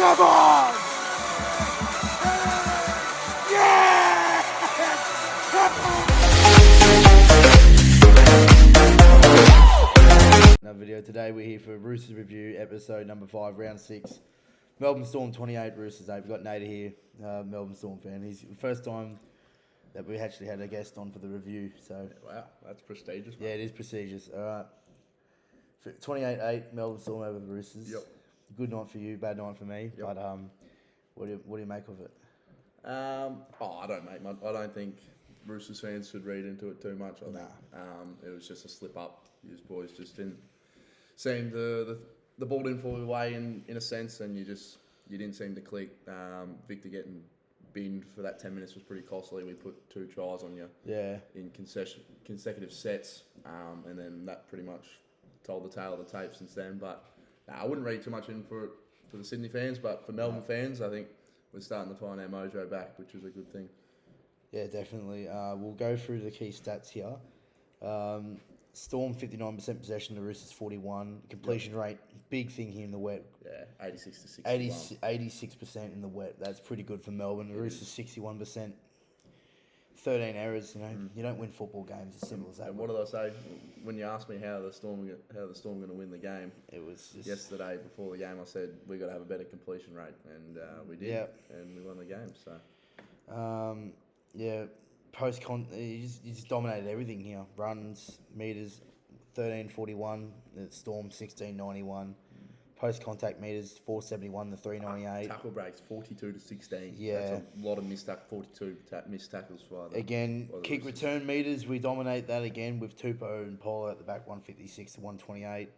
Come on! Yeah! Another video today. We're here for Roosters review, episode number 5, round 6. Melbourne Storm 28, Roosters 8. We've got Nader here, Melbourne Storm fan. He's the first time that we actually had a guest on for the review. So wow, that's prestigious. Yeah, it is prestigious. All right. 28-8, Melbourne Storm over the Roosters. Yep. Good night for you, bad night for me. Yep. But what do you make of it? I don't make much. I don't think Roosters fans should read into it too much. I think it was just a slip up. You boys just didn't seem the ball didn't fall away in a sense, and you didn't seem to click. Victor getting binned for that 10 minutes was pretty costly. We put 2 tries on you. Yeah. In consecutive sets, and then that pretty much told the tale of the tape since then. But I wouldn't read too much in for the Sydney fans, but for Melbourne fans, I think we're starting to find our mojo back, which is a good thing. Yeah, definitely. We'll go through the key stats here. Storm 59% possession, the Roosters 41. Completion rate, big thing here in the wet. Yeah, 86 to 61. 86% in the wet. That's pretty good for Melbourne. The Roosters 61%. 13 errors. You don't win football games as simple as that. And what did I say when you asked me how the Storm going to win the game? It was just yesterday before the game. I said we got to have a better completion rate, and we did. Yep. And we won the game. So yeah, you just dominated everything here. Runs, meters, 1341. The Storm 1691. Post-contact meters, 471 to 398. Tackle breaks, 42 to 16. Yeah. That's a lot of missed 42 missed tackles for them. Again, kick return meters, we dominate that again with Tupou and Polo at the back, 156 to 128.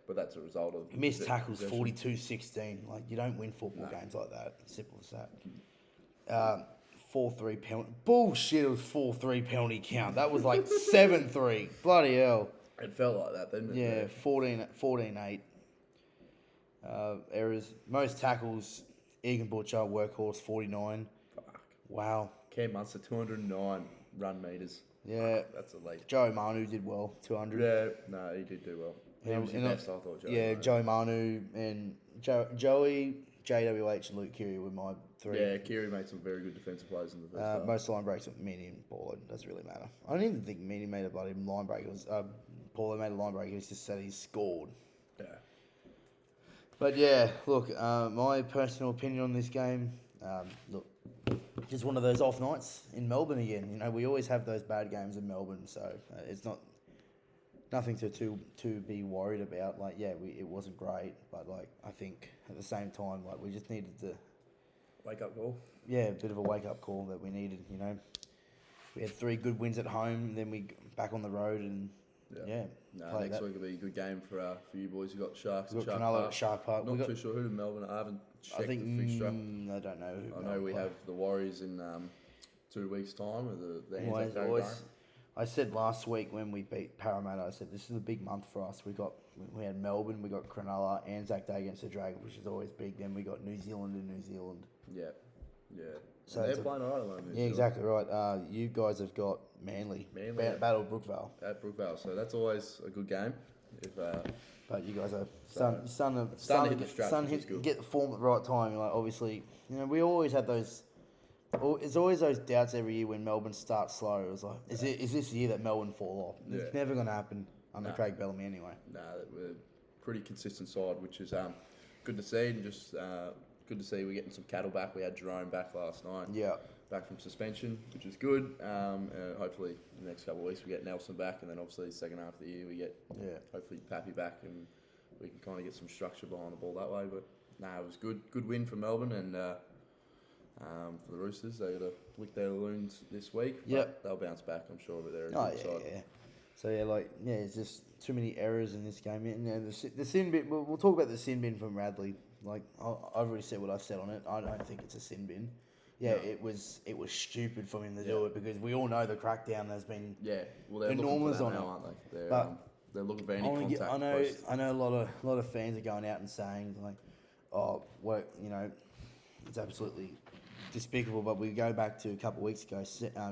But that's a result of... Missed tackles, 42-16. Like, you don't win football games like that. Simple as that. 4-3 penalty. Bullshit, it was 4-3 penalty count. That was like 7-3. Bloody hell. It felt like that, didn't it? Yeah, 14-8. Errors. Most tackles, Egan Butcher, Workhorse, 49. Fuck. Wow. Cam Munster, 209 run meters. Yeah. That's elite. Joe Manu did well, 200. Yeah, no, he did do well. He was the best, I thought, Joe. Yeah, Joe Manu and Joey, JWH, and Luke Keary were my 3. Yeah, Keary made some very good defensive plays in the first half. Most line breaks with Meany and Paulo. Doesn't really matter. I don't even think Meany made a bloody line break. It was Paulo made a line break. He just said he scored. Yeah. But yeah, look, my personal opinion on this game, look, just one of those off nights in Melbourne again. You know, we always have those bad games in Melbourne, so it's nothing to be worried about. Like, yeah, it wasn't great, but like I think at the same time, like we just needed to wake up call. Yeah, a bit of a wake up call that we needed. You know, we had 3 good wins at home, then we back on the road and. Yeah. No, next week will be a good game for you boys. You've got Sharks. We've got Cronulla at Shark Park. Not too sure who in Melbourne. I haven't checked the fixture. I don't know who. I know we have the Warriors in 2 weeks' time. With the Anzac Day game. I said last week when we beat Parramatta, I said this is a big month for us. We had Melbourne, we got Cronulla, Anzac Day against the Dragons, which is always big. Then we got New Zealand and New Zealand. Yeah. So they're playing all right at the moment. Yeah, exactly right. You guys have got Manly Battle of Brookvale. At Brookvale, so that's always a good game. But you guys are starting to get the form at the right time. Like obviously, you know, we always had those. There's always those doubts every year when Melbourne starts slow. It was like, is this the year that Melbourne fall off? It's never going to happen under Craig Bellamy anyway. No, we're a pretty consistent side, which is good to see, and just good to see we're getting some cattle back. We had Jerome back last night. Yeah. Back from suspension, which is good. Hopefully, in the next couple of weeks, we get Nelson back, and then obviously the second half of the year, we get hopefully Pappy back, and we can kind of get some structure behind the ball that way. But it was good win for Melbourne, and for the Roosters, they got to lick their wounds this week. But they'll bounce back, I'm sure. But they're a good side. Yeah. So it's just too many errors in this game. And the sin bin. We'll talk about the sin bin from Radley. Like I've already said what I've said on it. I don't think it's a sin bin. Yeah, no. It was stupid for him to do it because we all know the crackdown has been enormous on it, aren't they? They're looking for any contact. I know a lot of fans are going out and saying like, oh, it's absolutely despicable. But we go back to a couple of weeks ago.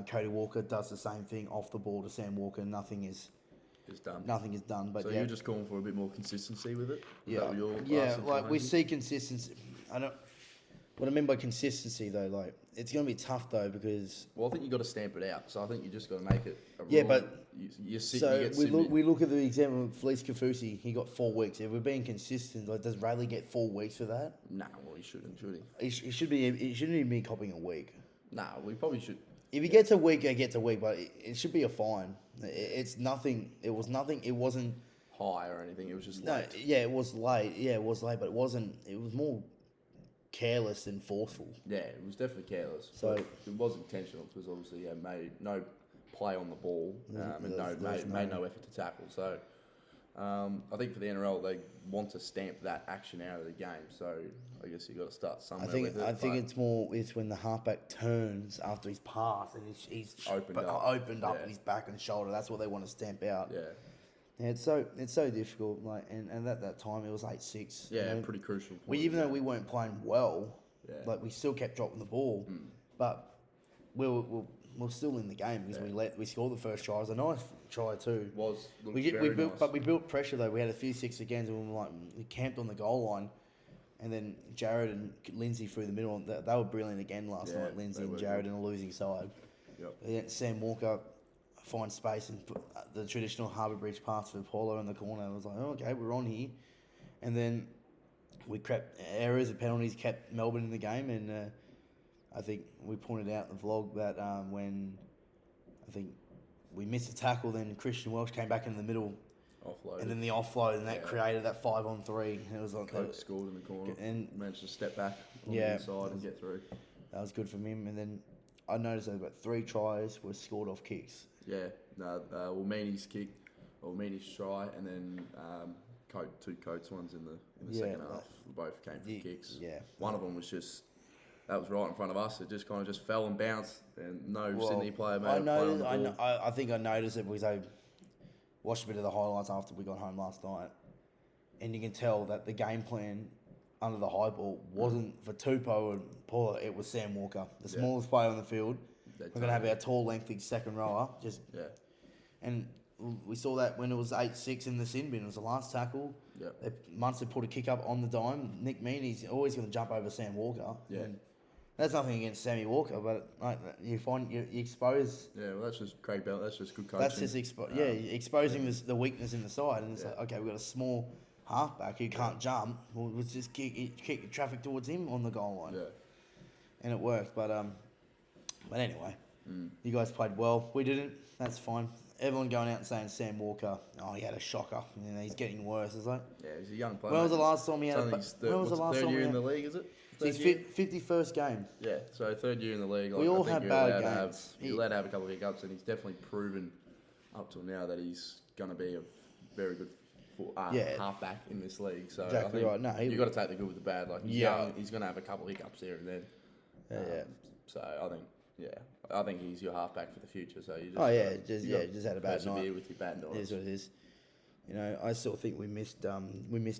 Cody Walker does the same thing off the ball to Sam Walker. Nothing is is done. Nothing is done. But so you're just calling for a bit more consistency with it. We see consistency. What I mean by consistency though, like it's going to be tough though because. Well, I think you got to stamp it out. So I think you just got to make it. We look at the example of Felice Kafusi. He got 4 weeks. If we're being consistent, like does Rayleigh get 4 weeks for that? Nah, well he shouldn't, should he? He should be. He shouldn't even be copying a week. Nah, we probably should. If he gets a week, he gets a week, but it should be a fine. It's nothing. It was nothing. It wasn't high or anything. It was just late. Yeah, it was late. Yeah, it was late, but it wasn't. It was more careless than forceful. Yeah, it was definitely careless. So it was intentional because obviously made no play on the ball and made no effort to tackle. So I think for the NRL they want to stamp that action out of the game. So I guess you got to start somewhere. I think it's when the halfback turns after his pass and he's opened up his back and shoulder. That's what they want to stamp out. Yeah. Yeah, it's so difficult. Like, and at that time it was 8-6. Yeah, pretty crucial. Even though we weren't playing well, like we still kept dropping the ball, but we're still in the game because we scored the first try. It was a nice try too. We built pressure though. We had a few 6 against and we camped on the goal line, and then Jared and Lindsay through the middle. They were brilliant again last night. Lindsay and Jared in a losing side. Yep. Sam Walker find space and put the traditional Harbour Bridge pass for Paulo in the corner. I was like, oh, okay, we're on here. And then we crept errors and penalties kept Melbourne in the game. And I think we pointed out in the vlog that when I think we missed a tackle, then Christian Welch came back in the middle. Offload. And then the offload, and that created that 5-on-3. And it was like Chooks scored in the corner and managed to step back on the inside and get through. That was good from him. And then I noticed that about 3 tries were scored off kicks. Yeah, Meany's kick, or Meany's try, and then 2 Coates ones in the second half. Both came from kicks. Yeah. One of them was that was right in front of us. It just kind of just fell and bounced, and Sydney player made a play on the ball. I think I noticed it because I watched a bit of the highlights after we got home last night, and you can tell that the game plan under the high ball wasn't for Tupou and Paula. It was Sam Walker, the smallest player on the field. We're going to have our tall, lengthy second rower. And we saw that when it was 8-6 in the sin bin. It was the last tackle. Yep. Munster put a kick up on the dime. Nick Meaney's always going to jump over Sam Walker. Yeah. And that's nothing against Sammy Walker, but like, you expose... Yeah, well, that's just Craig Bell. That's just good coaching. That's just exposing the weakness in the side. And it's like, okay, we've got a small halfback who can't jump. Well, let's just kick traffic towards him on the goal line. Yeah. And it worked, but anyway, you guys played well. We didn't. That's fine. Everyone going out and saying Sam Walker, he had a shocker. He's getting worse. It's like, he's a young player. When was the last time he had? When was the last time? Third year in the league, is it? It's his 51st game. Yeah, so third year in the league. We all had bad games. You're allowed to have a couple of hiccups, and he's definitely proven up till now that he's going to be a very good halfback in this league. So exactly right. No, you've got to take the good with the bad. Like he's young, he's going to have a couple of hiccups here and then. So I think he's your halfback for the future. So you just just had a bad night. With your bad nights. It is what it is. I still think we missed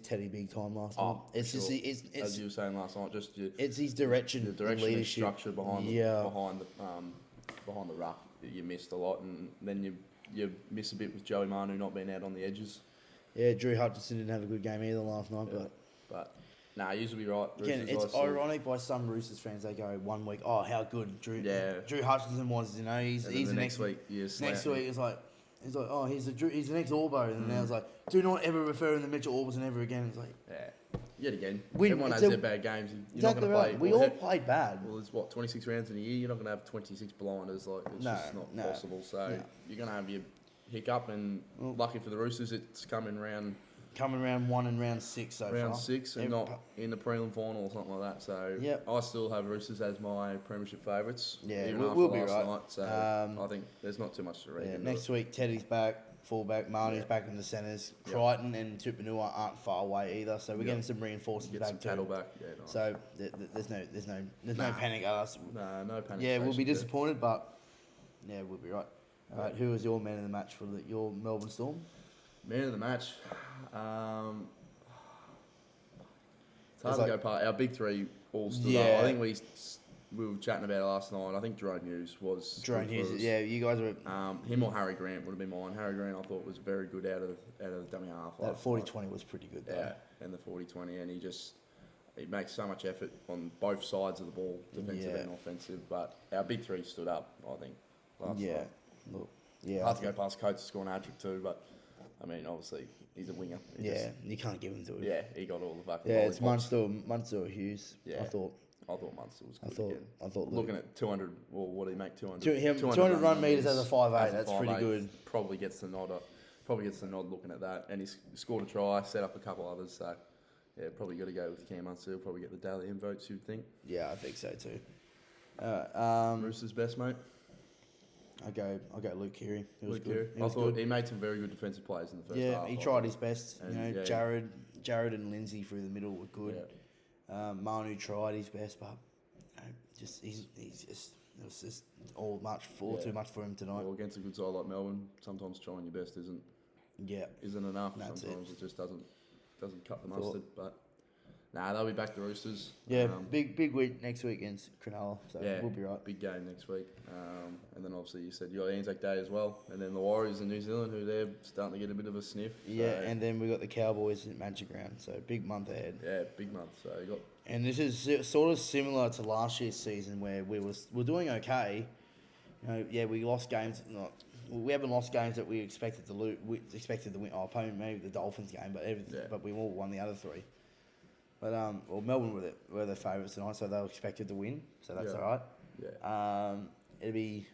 Teddy big time last night. It's sure. just it's as you were saying last night, just it's his direction, and structure behind the ruck that you missed a lot, and then you miss a bit with Joey Manu not being out on the edges. Yeah, Drew Hutchinson didn't have a good game either last night, but he usually be right. Again, it's ironic by some Roosters fans. They go 1 week, how good Drew Hutchinson was. He's the next week. Next week it's like. He's like, he's the next Orbo, and now it's like, do not ever refer him to Mitchell Orbison ever again. It's like, yet again, everyone has their bad games. You're not going to play. We all played bad. Well, there's 26 rounds in a year. You're not going to have 26 blinders. Like it's just not possible. So you're going to have your hiccup, and lucky for the Roosters, it's coming round 1 and round 6 so far. Round 6 and not in the prelim final or something like that. So I still have Roosters as my premiership favourites. Yeah, we'll be right. Night, so I think there's not too much to read. Next week, Teddy's back, fullback, Marnie's back in the centres. Crichton and Tupanua aren't far away either, so we're getting some reinforcements back too. Back. Yeah, nice. So there's no panic at us. No panic. Yeah, we'll be disappointed, but we'll be right. All right, who was your man of the match for your Melbourne Storm? Man of the match. It's hard to go past. Our big three all stood up. I think we were chatting about it last night. I think Jerome Hughes was. Jerome Hughes, yeah, you guys were. Him or Harry Grant would have been mine. Harry Grant, I thought, was very good out of the dummy half. That 40-20 was pretty good, though. Yeah, and the 40-20, and he makes so much effort on both sides of the ball, defensive and offensive. But our big three stood up, I think, last night. Look, yeah. Hard to go past Coates to score an hat-trick too, but I mean, obviously, he's a winger. You can't give him to him. Yeah, he got all the fucking. Yeah, it's Munster or Hughes. Yeah. I thought Munster was good. I thought looking at 200. Well, what did he make? 200. 200 run meters as a 5'8". That's pretty good. Probably gets the nod. Looking at that, and he's scored a try, set up a couple others. So yeah, probably got to go with Cam Munster. He'll probably get the Daly M votes. You'd think. Yeah, I think so too. Roosters best mate. I'll go Luke Keary. He was Luke good. Keary. I thought he made some very good defensive plays in the first half. Yeah, he tried his best. And Jared and Lindsay through the middle were good. Yeah. Manu tried his best, but it was just too much for him tonight. Well, against a good side like Melbourne, sometimes trying your best isn't enough. Sometimes it just doesn't cut the mustard. But they'll be back to Roosters. Yeah, big week next week against Cronulla, so we'll be right. Big game next week. And then obviously you said you got Anzac Day as well, and then the Warriors in New Zealand, who they're starting to get a bit of a sniff. Yeah, and then we got the Cowboys at Magic Round, so big month ahead. Yeah, big month. So you got. And this is sort of similar to last year's season where we're doing okay. We lost games. We haven't lost games that we expected to lose. We expected to win. Our opponent, maybe the Dolphins game, but we all won the other three. But Melbourne were the favourites tonight, so they were expected to win. So that's all right. Yeah. It'll be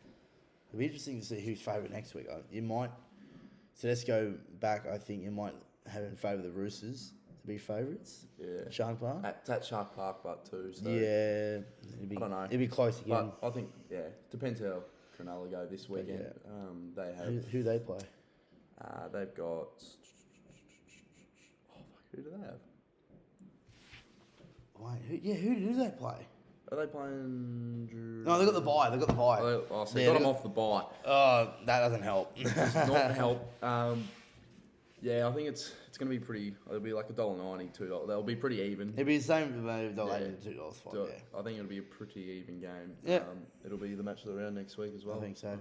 interesting to see who's favourite next week. So let's go back. I think you might have in favour the Roosters to be favourites. Yeah. Shark Park. At Shark Park, but too. So yeah. I don't know. It'll be close again. But I think depends how Cronulla go this weekend. They have who they play. They've got. Who do they have? Wait, who do they play? Are they playing? No, they got the bye. They got them off the bye. Oh, that doesn't help. Does not help. I think it's going to be pretty. It'll be like $1.90, $2. They'll be pretty even. It'll be the same with $2 fight. I think it'll be a pretty even game. Yeah. It'll be the match of the round next week as well. I think so.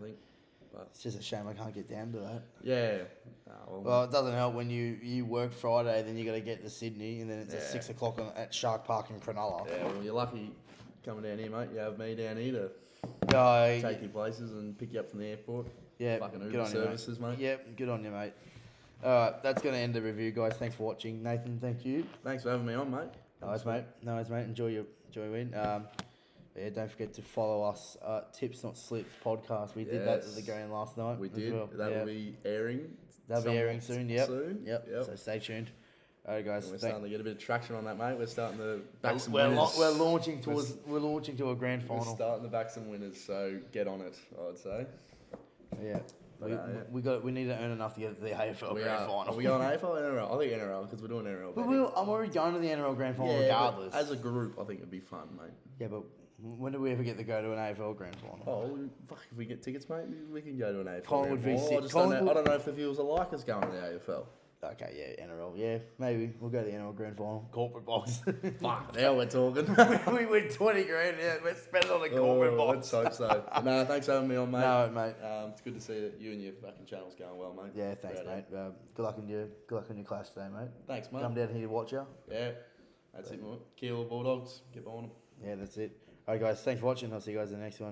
But it's just a shame I can't get down to that. Yeah. Well, it doesn't help when you work Friday, then you got to get to Sydney, and then it's at 6 o'clock at Shark Park in Cronulla. Yeah, well, you're lucky coming down here, mate. You have me down here to take you places and pick you up from the airport. Yeah, fucking Uber services, mate. Yep, good on you, mate. Alright, that's going to end the review, guys. Thanks for watching. Nathan, thank you. Thanks for having me on, mate. Nice, mate. Enjoy your win. Don't forget to follow us, Tips Not Slips podcast. We did that at the game last night. We did. Well. That will be airing. That'll be airing soon. Yep. Yep. So stay tuned. All right, guys. And we're starting to get a bit of traction on that, mate. We're starting to back some winners. winners. We're launching to a grand final. We're starting to back some winners, so get on it, I would say. Yeah. We need to earn enough to get to the AFL grand final. Are we going AFL or NRL? I think NRL because we're doing NRL. But I'm already going to the NRL grand final regardless. As a group, I think it'd be fun, mate. Yeah, but when do we ever get to go to an AFL grand final? Oh, fuck! If we get tickets, mate, we can go to an AFL. Collingwood grand final. I don't know if the viewers will like us going to the AFL. Okay, NRL, maybe we'll go to the NRL grand final. Corporate box. Fuck, now we're talking. we win 20 grand. Yeah, let's spend it on a corporate box. Let's hope so. No, thanks for having me on, mate. No, mate. It's good to see that you and your fucking channel's going well, mate. Yeah, thanks, mate. Good luck in your class today, mate. Thanks, mate. Come down here to watch you. Yeah, that's it, mate. Kill Bulldogs. Get on them. Yeah, that's it. All right, guys. Thanks for watching. I'll see you guys in the next one.